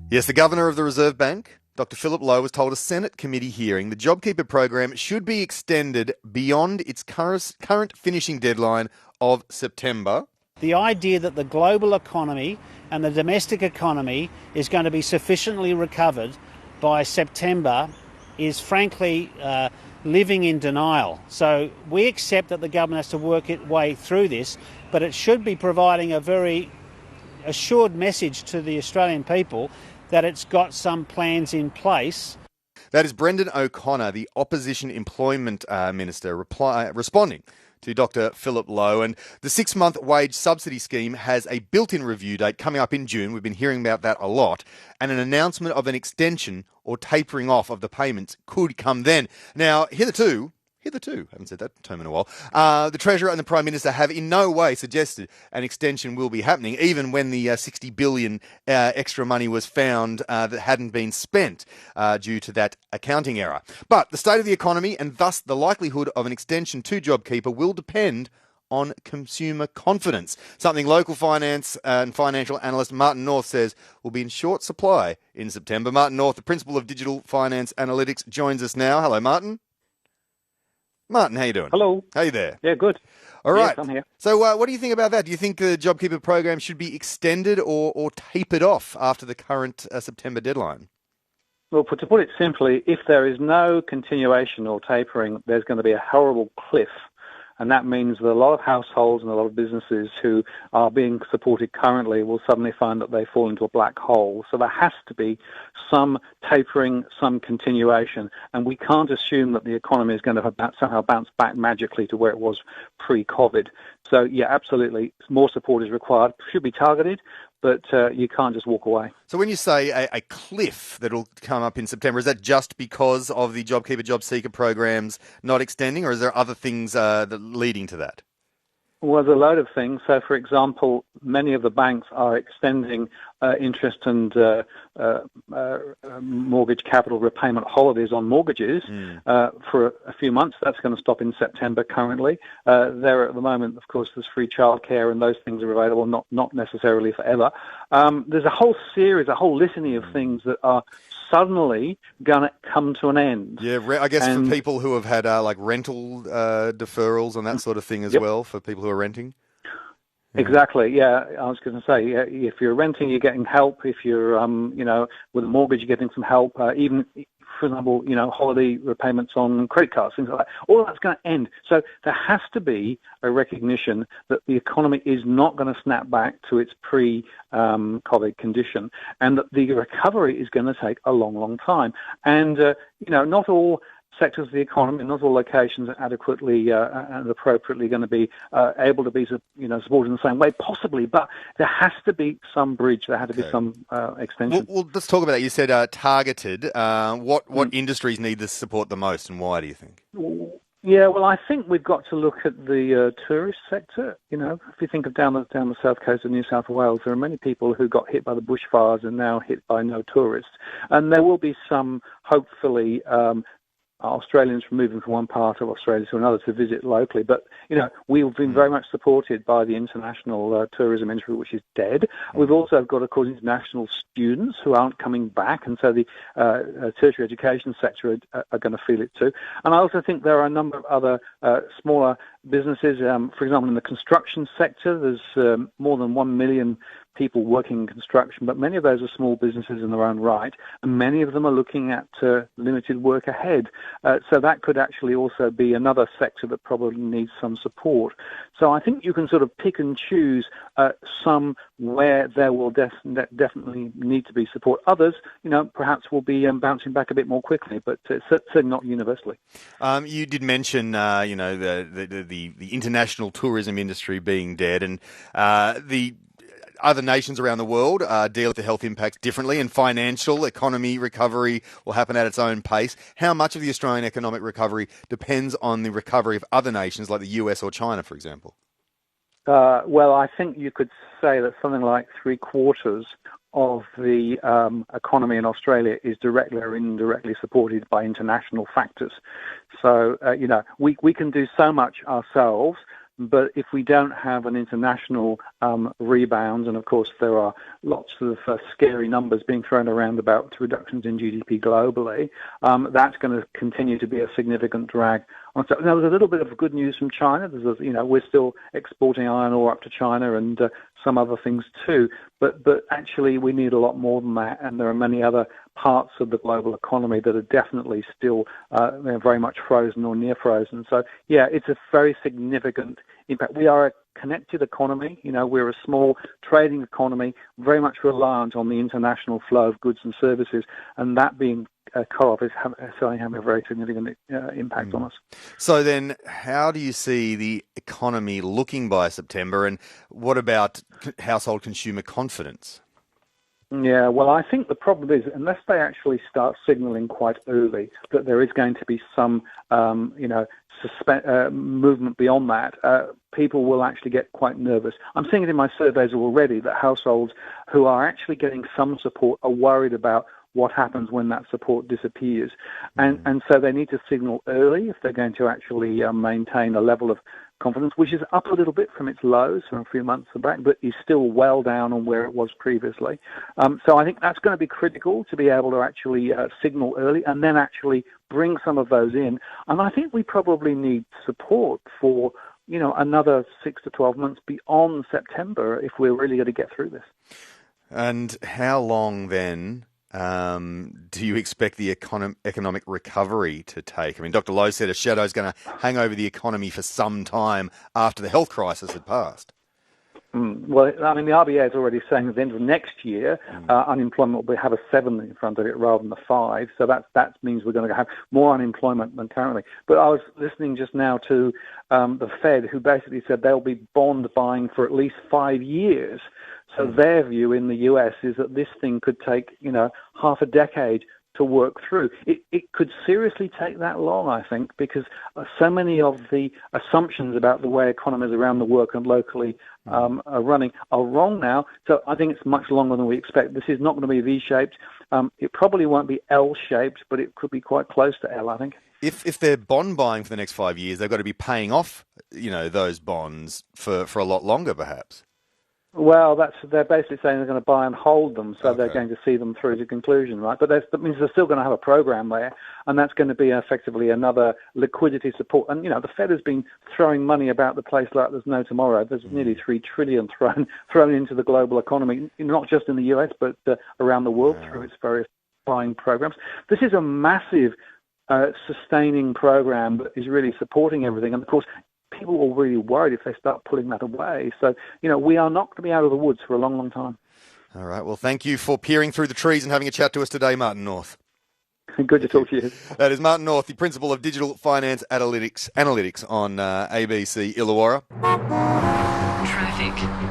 Yes, the Governor of the Reserve Bank, Dr. Philip Lowe, has told a Senate committee hearing the JobKeeper program should be extended beyond its current finishing deadline of September. The idea that the global economy and the domestic economy is going to be sufficiently recovered by September is frankly living in denial. So we accept that the government has to work its way through this, but it should be providing a very assured message to the Australian people that it's got some plans in place. That is Brendan O'Connor, the Opposition Employment Minister, responding to Dr. Philip Lowe. And the 6-month wage subsidy scheme has a built-in review date coming up in June. We've been hearing about that a lot. And an announcement of an extension or tapering off of the payments could come then. Now, hitherto, haven't said that term in a while, the Treasurer and the Prime Minister have in no way suggested an extension will be happening, even when the 60 billion extra money was found that hadn't been spent due to that accounting error. But the state of the economy and thus the likelihood of an extension to JobKeeper will depend on consumer confidence, something local finance and financial analyst Martin North says will be in short supply in September. Martin North, the Principal of Digital Finance Analytics, joins us now. Hello, Martin. Martin, how you doing? Hello. How you there? Yeah, good. All right. Yes, I'm here. So what do you think about that? Do you think the JobKeeper program should be extended or tapered off after the current September deadline? Well, to put it simply, if there is no continuation or tapering, there's going to be a horrible cliff. And that means that a lot of households and a lot of businesses who are being supported currently will suddenly find that they fall into a black hole. So there has to be some tapering, some continuation. And we can't assume that the economy is going to somehow bounce back magically to where it was pre-COVID. So, yeah, absolutely, more support is required. Should be targeted, but you can't just walk away. So when you say a cliff that'll come up in September, is that just because of the JobKeeper, JobSeeker programs not extending, or is there other things that leading to that? Well, there's a load of things. So, for example, many of the banks are extending interest and mortgage capital repayment holidays on mortgages for a few months. That's going to stop in September currently. There at the moment, of course, there's free childcare and those things are available, not necessarily forever. There's a whole litany of things that are suddenly going to come to an end. Yeah, I guess for people who have had like rental deferrals and that sort of thing as well, for people who are renting. Yeah. Exactly. Yeah, I was going to say, if you're renting, you're getting help. If you're, with a mortgage, you're getting some help. Even, for example, holiday repayments on credit cards, things like that. All that's going to end. So there has to be a recognition that the economy is not going to snap back to its pre-COVID condition, and that the recovery is going to take a long, long time. And not all sectors of the economy, not all locations are adequately and appropriately going to be able to be, supported in the same way, possibly. But there has to be some bridge. There had to be some extension. Well, let's talk about that. You said targeted. What industries need this support the most, and why do you think? Yeah, well, I think we've got to look at the tourist sector. If you think of down the south coast of New South Wales, there are many people who got hit by the bushfires and now hit by no tourists. And there will be some, hopefully, Australians moving from one part of Australia to another to visit locally. But, we've been very much supported by the international tourism industry, which is dead. We've also got, of course, international students who aren't coming back, and so the tertiary education sector are going to feel it too. And I also think there are a number of other smaller businesses. For example, in the construction sector, there's more than 1 million people working in construction, but many of those are small businesses in their own right, and many of them are looking at limited work ahead. So that could actually also be another sector that probably needs some support. So I think you can sort of pick and choose some where there will definitely need to be support. Others, perhaps will be bouncing back a bit more quickly, but certainly not universally. You did mention, the international tourism industry being dead, and the other nations around the world deal with the health impacts differently, and financial economy recovery will happen at its own pace. How much of the Australian economic recovery depends on the recovery of other nations like the US or China, for example? Well, I think you could say that something like 3/4 of the economy in Australia is directly or indirectly supported by international factors. So, we can do so much ourselves. But if we don't have an international rebound, and of course there are lots of scary numbers being thrown around about reductions in GDP globally, that's going to continue to be a significant drag. Now, there's a little bit of good news from China. We're still exporting iron ore up to China and some other things too. But actually, we need a lot more than that, and there are many other parts of the global economy that are definitely still very much frozen or near frozen. So, yeah, it's a very significant impact. We are a connected economy. We're a small trading economy, very much reliant on the international flow of goods and services, and that being cut off is certainly having a very significant impact on us. So then, how do you see the economy looking by September, and what about household consumer confidence? Yeah, well, I think the problem is, unless they actually start signalling quite early that there is going to be some, movement beyond that, people will actually get quite nervous. I'm seeing it in my surveys already that households who are actually getting some support are worried about what happens when that support disappears. And so they need to signal early if they're going to actually maintain a level of confidence, which is up a little bit from its lows from a few months back, but is still well down on where it was previously. So I think that's going to be critical to be able to actually signal early and then actually bring some of those in. And I think we probably need support for another 6 to 12 months beyond September if we're really going to get through this. And how long then do you expect the economic recovery to take? I mean, Dr. Lowe said a shadow is going to hang over the economy for some time after the health crisis had passed. Well, I mean, the RBA is already saying at the end of next year, unemployment will have a 7 in front of it rather than a 5. So that means we're going to have more unemployment than currently. But I was listening just now to the Fed, who basically said they'll be bond buying for at least 5 years. So their view in the US is that this thing could take, half a decade to work through. It could seriously take that long, I think, because so many of the assumptions about the way economies around the world and locally are running are wrong now. So I think it's much longer than we expect. This is not going to be V-shaped. It probably won't be L-shaped, but it could be quite close to L, I think. If they're bond buying for the next 5 years, they've got to be paying off, those bonds for a lot longer, perhaps. Well, they're basically saying they're going to buy and hold them, so they're going to see them through to conclusion, right? But that means they're still going to have a program there, and that's going to be effectively another liquidity support. And, the Fed has been throwing money about the place like there's no tomorrow. There's nearly $3 trillion thrown into the global economy, not just in the US, but around the world through its various buying programs. This is a massive sustaining program that is really supporting everything. And, of course, people are really worried if they start pulling that away. So, we are not going to be out of the woods for a long, long time. All right. Well, thank you for peering through the trees and having a chat to us today, Martin North. Good to talk to you. That is Martin North, the Principal of Digital Finance Analytics on ABC Illawarra. Traffic.